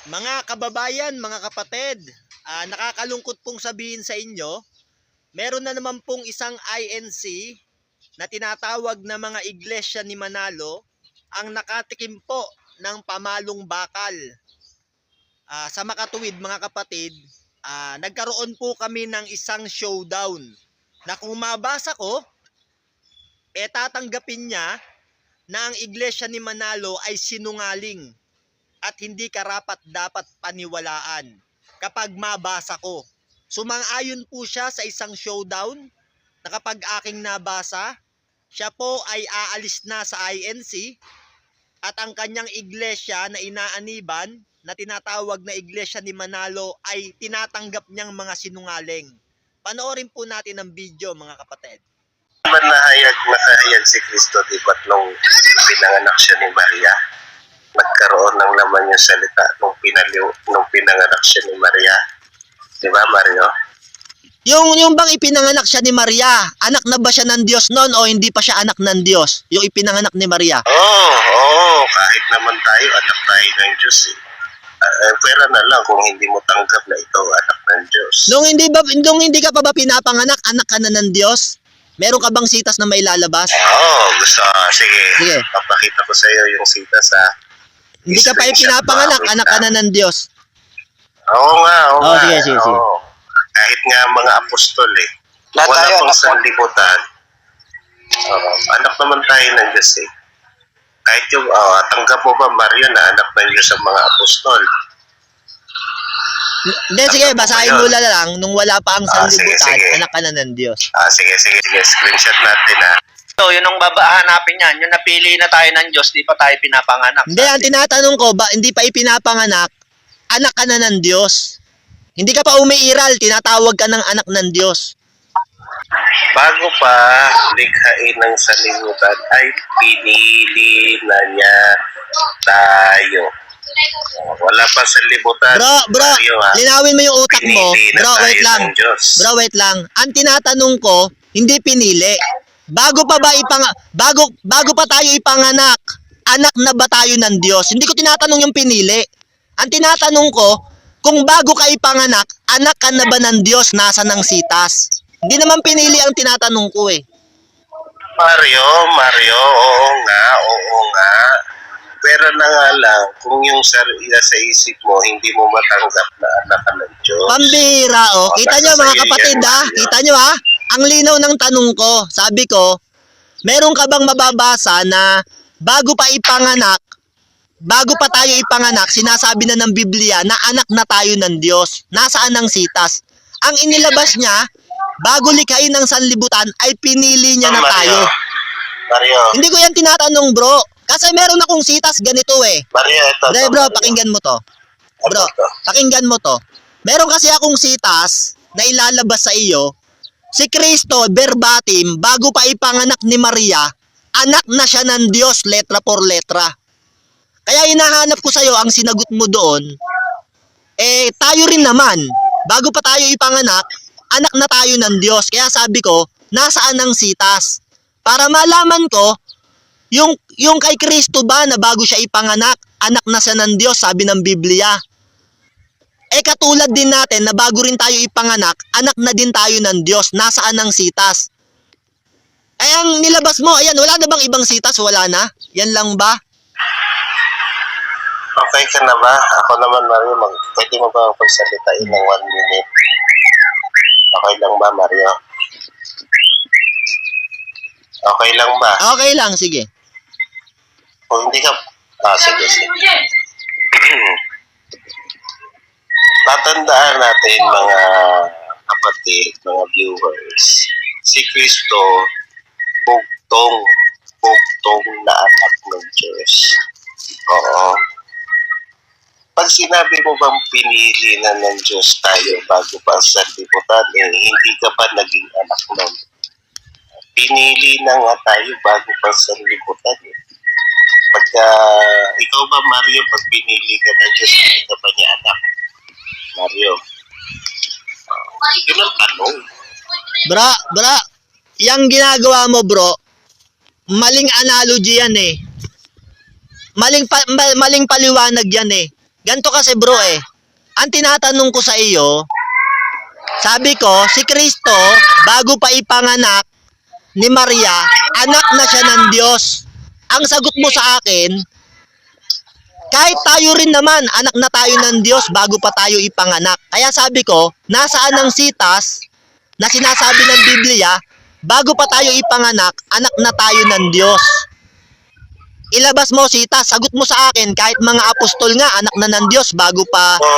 Mga kababayan, mga kapatid, nakakalungkot pong sabihin sa inyo, meron na naman pong isang INC na tinatawag na mga iglesia ni Manalo ang nakatikim po ng pamalong bakal. Sa makatuwid mga kapatid, nagkaroon po kami ng isang showdown na kung mabasa ko, tatanggapin niya na ang iglesia ni Manalo ay sinungaling at hindi karapat dapat paniwalaan kapag mabasa ko. Sumang-ayon po siya sa isang showdown na kapag aking nabasa, siya po ay aalis na sa INC at ang kanyang iglesia na inaaniban na tinatawag na iglesia ni Manalo ay tinatanggap niyang mga sinungaling. Panoorin po natin ang video mga kapatid. Nakahayag si Kristo, diba't nung pinanganak siya ni Maria, nagkaroon ng laman yung salita nung pinanganak siya ni Maria. Di ba, Mario? Yung bang ipinanganak siya ni Maria, anak na ba siya ng Diyos noon o hindi pa siya anak ng Diyos? Yung ipinanganak ni Maria? Oo, kahit naman tayo, anak tayo ng Diyos eh. Pera na lang kung hindi mo tanggap na ikaw anak ng Diyos. Nung hindi ka pa ba pinapanganak, anak ka na ng Diyos? Meron ka bang sitas na mailalabas? Gusto. Sige. Papakita ko sa iyo yung sita sa... Hindi ka pa pinapanganak, anak ka na ng Diyos. Oo nga. Sige. Kahit nga mga apostol eh. Wala pang sanlibutan. Anak naman tayo ng Diyos eh. Kahit yung, tanggap mo ba, Mario, na anak ng Diyos ang mga apostol? Hindi, sige, basahin mo lang nung wala pa ang sanlibutan, sige. anak ka na ng Diyos. Sige. Screenshot natin So, yun ang babahanapin yan. Yung napili na tayo ng Diyos, di pa tayo pinapanganak. Hindi, ang tinatanong ko, hindi pa ipinapanganak, anak ka na ng Diyos. Hindi ka pa umiiral, tinatawag ka ng anak ng Diyos. Bago pa likhain ng sanlibutan ay pinili na niya tayo. Wala pa sanlibutan. Bro, linawin mo yung utak mo. Bro, wait lang. Ang tinatanong ko, hindi pinili. Bago pa tayo ipanganak, anak na ba tayo ng Diyos? Hindi ko tinatanong yung pinili. Ang tinatanong ko, kung bago ka ipanganak, anak ka na ba ng Diyos, nasa ng sitas? Hindi naman pinili ang tinatanong ko eh. Mario, oo nga. Pero na nga lang, kung yung sa isip mo, hindi mo matanggap na anak ka ng Diyos. Pambira, oh. Kita nyo mga kapatid ha? Kita nyo ha? Ang linaw ng tanong ko, sabi ko, meron ka bang mababasa na bago pa tayo ipanganak, sinasabi na ng Biblia na anak na tayo ng Diyos. Nasaan ang sitas? Ang inilabas niya, bago likhain ng sanlibutan, ay pinili niya na tayo. Mario. Hindi ko yan tinatanong, bro. Kasi meron akong sitas ganito eh. Mario, ito. Bro, pakinggan mo to. Bro, pakinggan mo to. Meron kasi akong sitas na ilalabas sa iyo. Si Kristo, verbatim, bago pa ipanganak ni Maria, anak na siya ng Diyos, letra por letra. Kaya hinahanap ko sa'yo ang sinagot mo doon, tayo rin naman, bago pa tayo ipanganak, anak na tayo ng Diyos. Kaya sabi ko, nasaan ang sitas? Para malaman ko, yung kay Kristo ba na bago siya ipanganak, anak na siya ng Diyos, sabi ng Biblia. Katulad din natin na bago rin tayo ipanganak, anak na din tayo ng Diyos, nasaan ang sitas? Ang nilabas mo, ayan, wala na bang ibang sitas? Wala na? Yan lang ba? Okay ka na ba? Ako naman, Mario, pwede mo ba pagsalitain ng 1 minute? Okay lang ba, Mario? Okay lang ba? Okay lang, sige. Kung hindi ka... sige. Tatandaan natin, mga kapatid, mga viewers, si Kristo, bugtong na anak ng Diyos. Oo. Pag sinabi mo bang pinili na ng Diyos tayo bago pa sa sanlibutan, hindi ka ba naging anak nun? Pinili na nga tayo bago pa sa sanlibutan. Pagka, ikaw ba, Mario, pag pinili ka ng Diyos, hindi ka ba niya anak? Mario. Yun ang tanong. Bra, yung ginagawa mo, bro, maling analogy yan eh. Maling paliwanag yan eh. Ganto kasi bro ang tinatanong ko sa iyo, sabi ko, si Kristo, bago pa ipanganak ni Maria, anak na siya ng Diyos. Ang sagot mo sa akin, kahit tayo rin naman, anak na tayo ng Diyos bago pa tayo ipanganak. Kaya sabi ko, nasaan ang sitas na sinasabi ng Biblia, bago pa tayo ipanganak, anak na tayo ng Diyos. Ilabas mo sitas, sagot mo sa akin, kahit mga apostol nga, anak na ng Diyos bago pa... O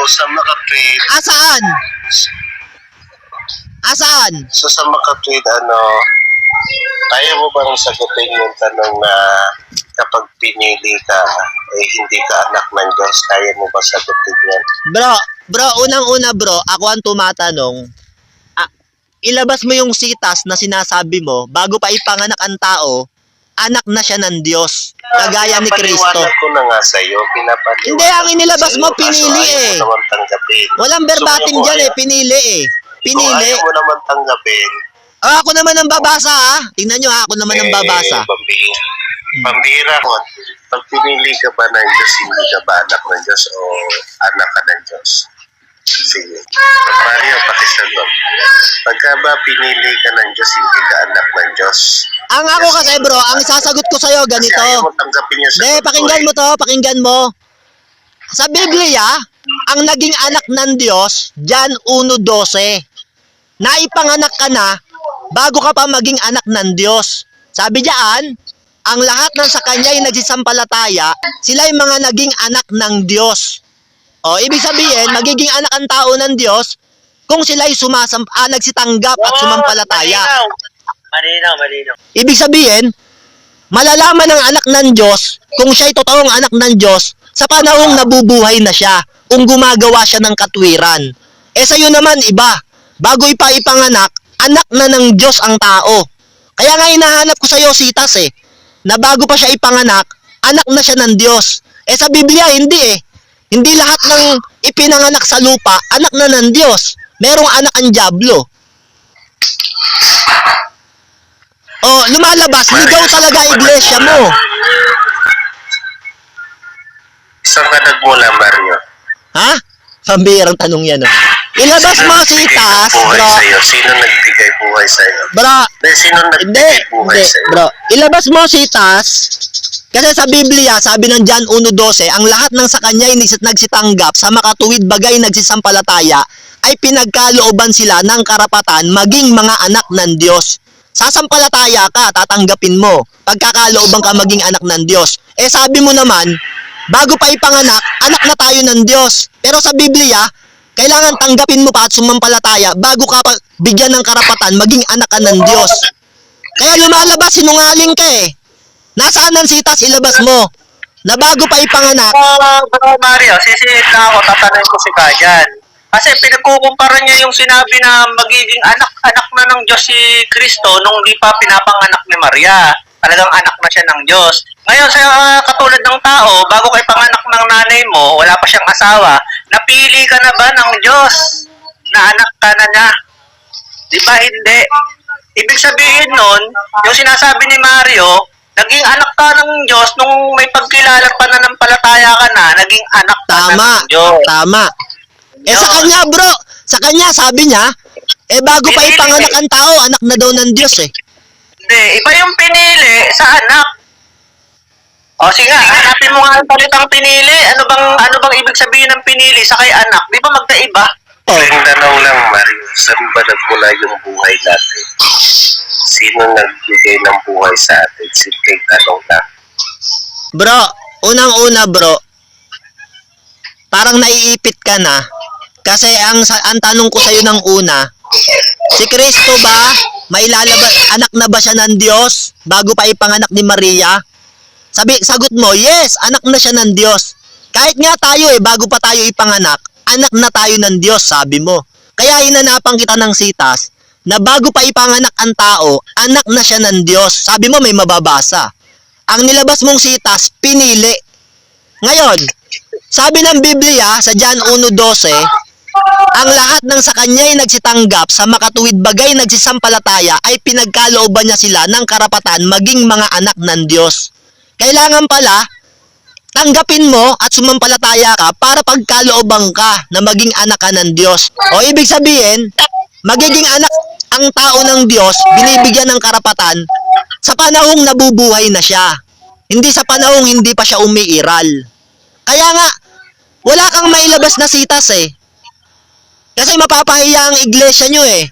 sa makatwid, Asaan? Asaan? so sa makatwid, kaya mo bang sagutin yung tanong na kapag pinili ka, hindi ka anak ng Diyos, kaya mo ba sagutin yan? Bro, unang-una bro, ako ang tumatanong, ilabas mo yung sitas na sinasabi mo, bago pa ipanganak ang tao, anak na siya ng Diyos, kagaya ni Kristo. Pinapaliwanag ko na nga sa'yo, pinapaliwanag. Hindi, ang inilabas mo, sa'yo, pinili kaso ayaw mo naman tanggapin. Walang verbatim Gusto mo, dyan pinili Kung Pinili. ayaw mo naman tanggapin, Ako naman ang babasa Tingnan nyo ako naman ang babasa. Pambira ko. Pag pinili ka ba ng Diyos, hindi ka ba anak ng Diyos o anak ka ng Diyos? Sige. Mario, pakisagot. Pagka ba pinili ka ng Diyos, hindi ka anak ng Diyos? Ang ako kasi bro, ang isasagot ko sa'yo Kasi ganito. ayaw mo tanggapin yung Hindi, sagot ko, pakinggan mo. Sa Biblia, ang naging anak ng Diyos, John 1:12. Naipanganak ka na, bago ka pa maging anak ng Diyos. Sabi diyan, ang lahat ng sa kanya ay nagsisampalataya, sila ay mga naging anak ng Diyos. O, ibig sabihin, magiging anak ang tao ng Diyos kung sila ay nagsitanggap at sumampalataya. Malinaw. Ibig sabihin, malalaman ng anak ng Diyos kung siya ay totoong anak ng Diyos sa panahong nabubuhay na siya, kung gumagawa siya ng katwiran. Sa'yo naman iba, bago ipanganak, anak na ng Diyos ang tao. Kaya nga hinahanap ko sa'yo sitas na bago pa siya ipanganak, anak na siya ng Diyos. Sa Biblia, hindi Hindi lahat ng ipinanganak sa lupa, anak na ng Diyos. Merong anak ang dyablo. Lumalabas, ligaw talaga iglesia mo. Saan ka nagmula, Mario? Ha? Pambirang tanong yan. Ilabas mo sitas, bro. Sino nagbigay buhay sa'yo? Bro, Sino nagbigay buhay sa'yo? bro. Ilabas mo sitas. Kasi sa Biblia, sabi ng John 1:12, ang lahat ng sa kanya ay nagsitanggap sa makatuwid bagay nagsisampalataya ay pinagkalooban sila ng karapatan maging mga anak ng Diyos. Sasampalataya ka, tatanggapin mo. Pagkakalooban ka maging anak ng Diyos. Sabi mo naman, bago pa ipanganak, anak na tayo ng Diyos. Pero sa Biblia, kailangan tanggapin mo pa at sumampalataya bago ka pa bigyan ng karapatan maging anak ka ng Diyos. Kaya lumalabas, sinungaling ka Nasaan ang sitas, ilabas mo. Na bago pa ipanganak. Bro Mario, sisingit na ako, tatanungin ko si Kajan. Kasi pinagkukumpara niya yung sinabi na magiging anak na ng Diyos si Kristo nung di pa pinapanganak ni Maria. Talagang anak na siya ng Diyos. Ngayon, sa katulad ng tao, bago kay panganak ng nanay mo, wala pa siyang asawa, napili ka na ba ng Diyos na anak ka na niya? Di ba hindi? Ibig sabihin nun, yung sinasabi ni Mario, naging anak ka ng Diyos nung may pagkilala at pananampalataya ka na, naging anak ka na ng Diyos. Tama. Sa kanya bro, sa kanya sabi niya, bago pa ipanganak ang tao, anak na daw ng Diyos Hindi, iba yung pinili sa anak. O sige, hanapin mo nga ang salitang pinili. Ano bang ibig sabihin ng pinili sa kay anak? Di ba magkaiba? Ang tanong lang, Mario, saan ba nagmula yung buhay natin? Sino nagbigay ng buhay sa atin? Simpleng tanong lang. Bro, unang-una bro, parang naiipit ka na. Kasi ang tanong ko sa'yo ng una, si Kristo ba, anak na ba siya ng Diyos bago pa ipanganak ni Maria? Sagot mo, yes, anak na siya ng Diyos. Kahit nga tayo bago pa tayo ipanganak, anak na tayo ng Diyos, sabi mo. Kaya hinanapan kita ng sitas, na bago pa ipanganak ang tao, anak na siya ng Diyos. Sabi mo may mababasa. Ang nilabas mong sitas, pinili. Ngayon, sabi ng Biblia sa John 1:12, ang lahat ng sa kanya ay nagsitanggap sa makatuwid bagay nagsisampalataya ay pinagkalooban niya sila ng karapatan maging mga anak ng Diyos. Kailangan pala, tanggapin mo at sumampalataya ka para pagkalooban ka na maging anak ka ng Diyos. O ibig sabihin, magiging anak ang tao ng Diyos, binibigyan ng karapatan sa panahong nabubuhay na siya. Hindi sa panahong hindi pa siya umiiral. Kaya nga, wala kang mailabas na sitas eh. Kasi mapapahiya ang iglesia nyo eh.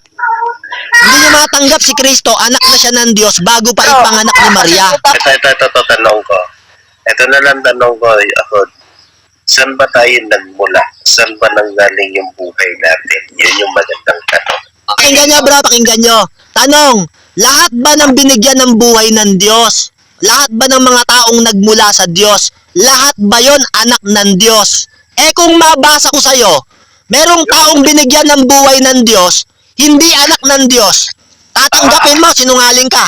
Hindi nyo matanggap si Kristo, anak na siya ng Diyos bago pa ipanganak ni Maria. Ito, tanong ko. Ito na lang tanong ko, ako. Saan ba tayo nagmula? Saan ba nanggaling yung buhay natin? Yun yung magandang tanong. Pakinggan nyo bro, pakinggan nyo. Tanong, lahat ba ng binigyan ng buhay ng Diyos? Lahat ba ng mga taong nagmula sa Diyos? Lahat ba yon anak ng Diyos? Eh kung mabasa ko sa'yo, merong taong binigyan ng buhay ng Diyos, hindi anak ng Diyos. Tatanggapin mo, sinungaling ka.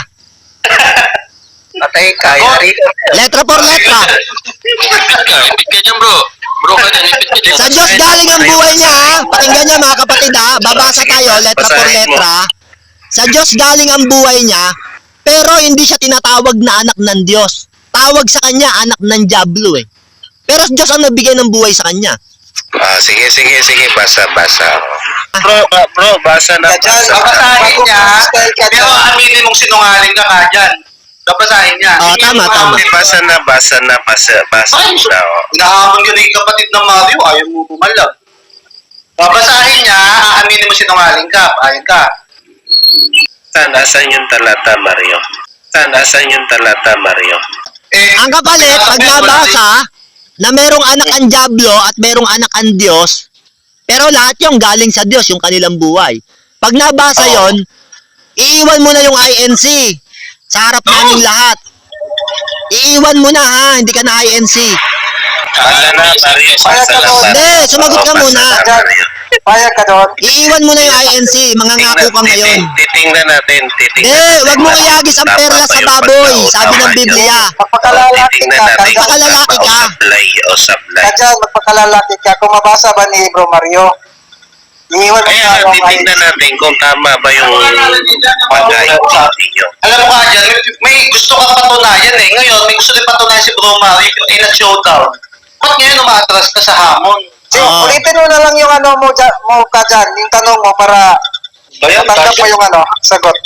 Patay ka, yari. Letra por letra. Ipit ka dyan, bro. Bro ka dyan, ipit ka dyan. Sa Diyos galing ang buhay niya, ha? Pakinggan nyo mga kapatid, ha? Babasa tayo, letra por letra. Sa Diyos galing ang buhay niya, pero hindi siya tinatawag na anak ng Diyos. Tawag sa kanya, anak ng Diablo eh. Pero Diyos ang nagbigay ng buhay sa kanya. Sige, basa. Bro, basa na. Babasahin niya, pero aminin mong sinungaling ka ka dyan. Babasahin niya. Oo, tama. Basa na. Inahamon yun yung kapatid ng Mario, ayaw mo bumalag. Babasahin niya, aaminin mo sinungaling ka, ayon ka. Nasaan yung talata, Mario? Ang kapalit, pag nabasa na merong anak ang Diablo at merong anak ang Diyos, pero lahat yung galing sa Diyos, yung kanilang buhay. Pag nabasa yon, iiwan mo na yung INC sa harap naming lahat. Iiwan mo na ha, hindi ka na INC. Basa na, Mario. Hindi, sumagot ka muna. Payag ka doon. Iiwan mo na yung INC, mangangako ka ngayon. Titingnan natin. Hindi, wag mo iagis ang perla sa baboy, sabi ng Biblia. Magpakalalaki Titingnan ka. natin kung Magpakalalaki tama ka. o sablay. Dyan, magpakalalaki ka. Kung mabasa ba ni Bro Mario? Iiwan mo Kaya na yung titingnan natin kung tama ba yung pag-identity nyo. Alam mo ka dyan, may gusto kang patunayan eh. Ngayon, may gusto din patunayan si Bro Mario in a showdown. Ba't ngayon umatras ka sa hamon? Ulitin mo na lang yung ano mo ka dyan, yung tanong mo para tanggap mo yung sagot.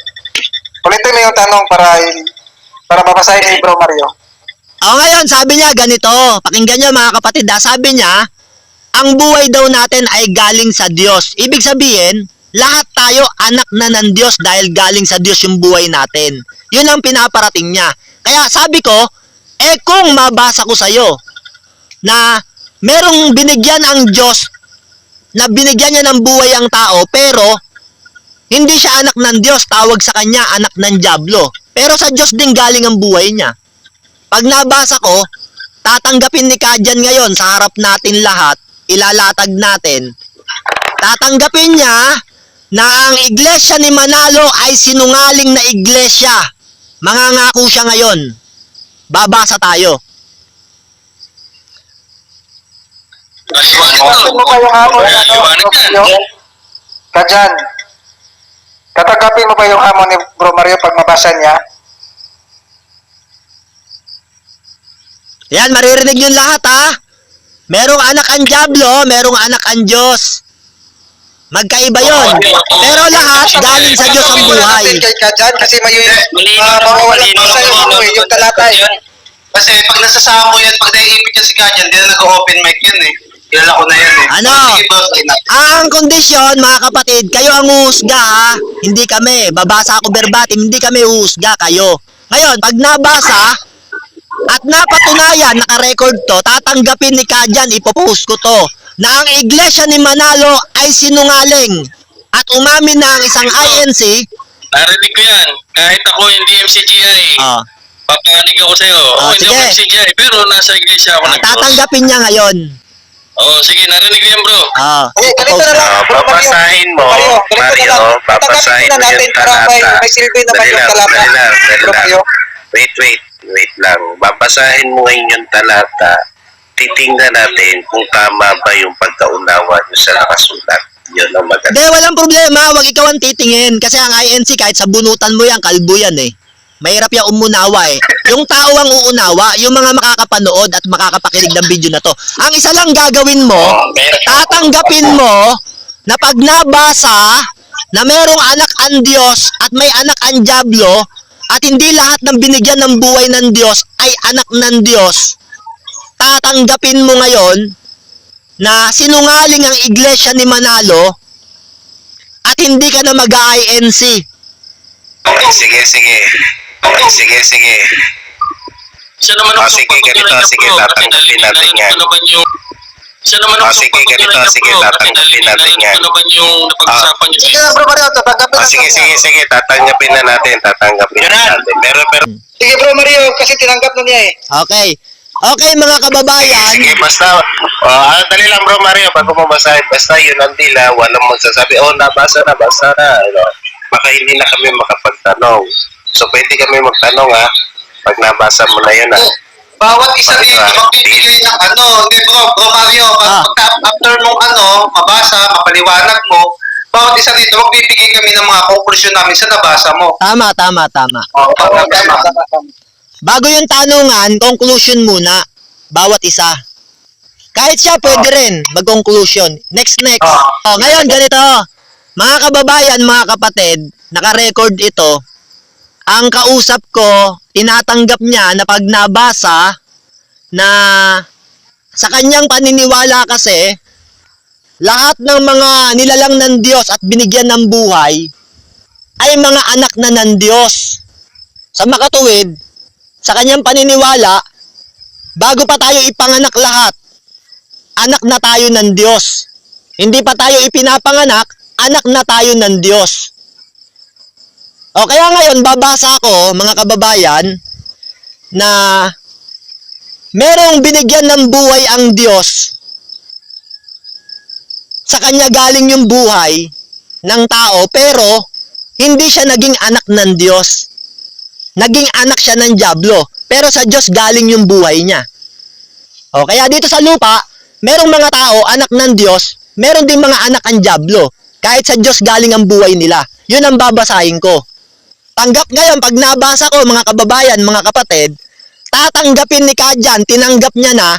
Ulitin mo yung tanong para babasahin ni Bro Mario. O ngayon, sabi niya ganito, pakinggan niyo mga kapatid ha, sabi niya, ang buhay daw natin ay galing sa Diyos. Ibig sabihin, lahat tayo anak na ng Diyos dahil galing sa Diyos yung buhay natin. Yun ang pinaparating niya. Kaya sabi ko, kung mabasa ko sa'yo na merong binigyan ang Diyos na binigyan niya ng buhay ang tao pero hindi siya anak ng Diyos, tawag sa kanya anak ng Diablo. Pero sa Diyos din galing ang buhay niya. Pag nabasa ko, tatanggapin ni Kadyan ngayon sa harap natin lahat, ilalatag natin, tatanggapin niya na ang iglesia ni Manalo ay sinungaling na iglesia. Mangangako siya ngayon. Babasa tayo. Gusto mo ba yung hamon Kadyan, tatanggapin mo ba yung hamon ni Bro Mario pag mabasa niya? Yan, maririnig yung lahat ha. Merong anak ang Diablo, merong anak ang Diyos. Magkaiba yon. Pero lahat galing sa Diyos ang buhay. Kadyan, kasi may mawawala pa sa'yo yung talata eh. Kasi pag nasasama mo yan, pag naiipit yan si Kadyan, hindi na nag-open mic yan eh. Kilala ko na yan eh. Ano? Ang kondisyon, mga kapatid, kayo ang uhusga ha. Hindi kami. Babasa ako verbatim, hindi kami uhusga, kayo. Ngayon, pag nabasa at napatunayan, naka-record to, tatanggapin ni Kadyan, ipopost ko to, na ang iglesia ni Manalo ay sinungaling at umamin na ang isang INC. Narinig ko yan. Kahit ako hindi MCGI, papanig ako sa'yo. Hindi ako sige. MCGI, pero nasa iglesia ako nag-cross. Tatanggapin niya ngayon. Sige, narinig ko yan, bro. Ganito na lang. Babasahin mo, Mario, babasahin mo yung talata. May silbi naman Dali yung lang, talata. dali lang. Mario. Wait lang. Babasahin mo ngayon yung talata. Titingnan natin kung tama ba yung pagkaunawa nyo sa nakasulat. Yun ang maganda. Hindi, walang problema. Wag ikaw ang titingin. Kasi ang INC, kahit sa bunutan mo yan, kalbo yan eh. Mahirap yung umunawa eh. Yung tao ang uunawa, yung mga makakapanood at makakapakinig ng video na to. Ang isa lang gagawin mo, tatanggapin mo na pag nabasa na merong anak ang Diyos at may anak ang Diablo at hindi lahat ng binigyan ng buhay ng Diyos ay anak ng Diyos. Tatanggapin mo ngayon na sinungaling ang iglesia ni Manalo at hindi ka na mag-INC. Sige. Siya naman ang Sige, ganito, sige, tatanggapin natin yan. Siya naman ang Sige, ganito, sige, tatanggapin natin yan. Ano naman yung napag-usapan niyo? Sige, bro Mario, tatanggapin natin. Sige, tatanggapin na natin. Pero, Sige, bro Mario, kasi tinanggap na niya eh. Okay. Okay mga kababayan. sige, basta, dali lang bro Mario, bago mo basahin, basta yun ang dila, walang magsasabi, nabasa na, ano. Baka hindi na kami makapagtanong. So, pwede kami magtanong ha, pag nabasa mo na yun ha. Bawat isa dito magbibigay ng hindi bro Mario, after nung mabasa, mapaliwanag mo, bawat isa dito magbibigay kami ng mga konklusyon namin sa nabasa mo. Tama. Tama. Bago yung tanungan, conclusion muna. Bawat isa. Kahit siya, pwede rin mag-conclusion. Next. Ngayon, ganito. Mga kababayan, mga kapatid, naka-record ito. Ang kausap ko, tinatanggap niya na pag nabasa na sa kanyang paniniwala kasi, lahat ng mga nilalang ng Diyos at binigyan ng buhay ay mga anak na ng Diyos. Sa makatuwid, sa kanyang paniniwala, bago pa tayo ipanganak lahat, anak na tayo ng Diyos. Hindi pa tayo ipinapanganak, anak na tayo ng Diyos. O kaya ngayon, babasa ko, mga kababayan, na merong binigyan ng buhay ang Diyos. Sa kanya galing yung buhay ng tao, pero hindi siya naging anak ng Diyos. Naging anak siya ng Diablo, pero sa Diyos galing yung buhay niya. O kaya dito sa lupa, merong mga tao, anak ng Diyos, meron din mga anak ang Diablo. Kahit sa Diyos galing ang buhay nila. Yun ang babasahin ko. Tanggap ngayon, pag nabasa ko, mga kababayan, mga kapatid, tatanggapin ni Kadyan, tinanggap niya na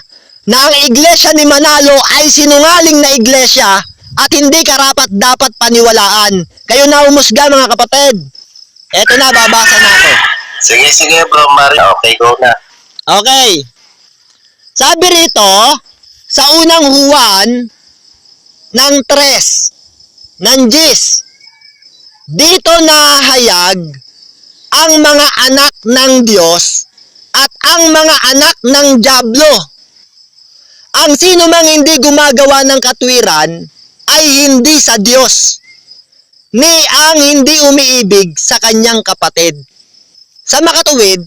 ang iglesia ni Manalo ay sinungaling na iglesia at hindi karapat dapat paniwalaan. Kayo na umusga, mga kapatid. Eto na, babasa na ako. Sige bro Mario, okay, go na. Okay. Sabi rito, sa unang Juan ng 3, ng Gis, dito nahayag ang mga anak ng Diyos at ang mga anak ng Diablo. Ang sino mang hindi gumagawa ng katwiran ay hindi sa Diyos, ni ang hindi umiibig sa kanyang kapatid. Sa makatuwid,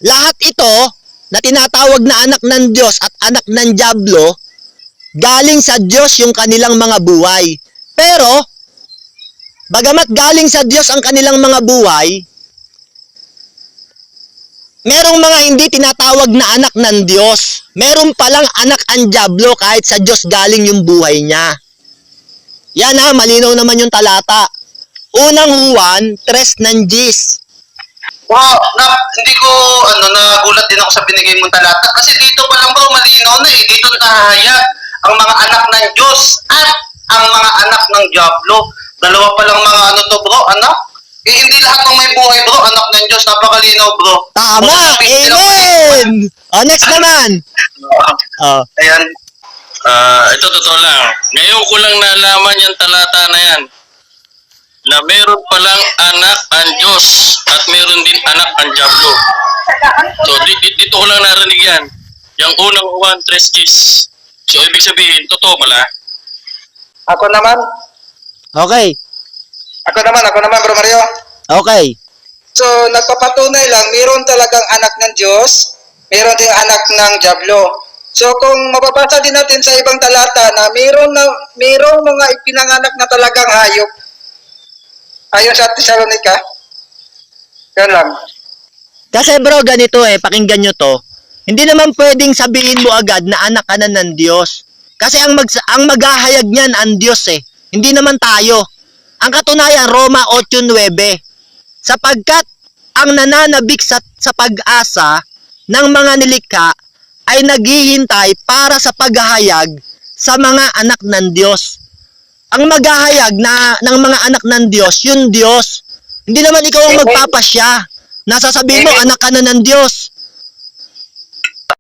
lahat ito na tinatawag na anak ng Diyos at anak ng Diablo, galing sa Diyos yung kanilang mga buhay. Pero, bagamat galing sa Diyos ang kanilang mga buhay, merong mga hindi tinatawag na anak ng Diyos. Meron palang anak ang Diablo kahit sa Diyos galing yung buhay niya. Yan ha, malinaw naman yung talata. Unang Juan 3 ng Gis. Wow, hindi ko nagulat din ako sa binigay mong talata kasi dito pa lang bro malinaw na eh. Dito nahahayag ang mga anak ng Diyos at ang mga anak ng Diablo. Dalawa pa lang mga to bro, anak. Hindi lahat ng may buhay bro, anak ng Diyos. Napakalinaw bro. Tama! Amen! O, next naman. Ayan. Ito totoo lang. Ngayon ko lang nalaman yung talata na yan. Na meron palang anak ang Diyos at meron din anak ang Diablo. So, dito ko lang narinig yan. Yung unang Juan 3 Gis. So, ibig sabihin, totoo pala. Ako naman bro Mario. Okay. So, nagpapatunay lang, mayroon talagang anak ng Diyos, mayroon din anak ng Diablo. So, kung mababasa din natin sa ibang talata na mayroong mga ipinanganak na talagang hayop, ayon sa Thessalonica, yan lang. Kasi bro, ganito pakinggan nyo to. Hindi naman pwedeng sabihin mo agad na anak ka na ng Diyos. Kasi ang maghahayag niyan ang Diyos Hindi naman tayo. Ang katunayan, Roma 8:9. Sapagkat ang nananabik sa pag-asa ng mga nilikha ay naghihintay para sa paghahayag sa mga anak ng Diyos. Ang maghahayag ng mga anak ng Diyos, yung Diyos. Hindi naman ikaw ang magpapasya. Nasasabihin mo, anak ka na ng Diyos.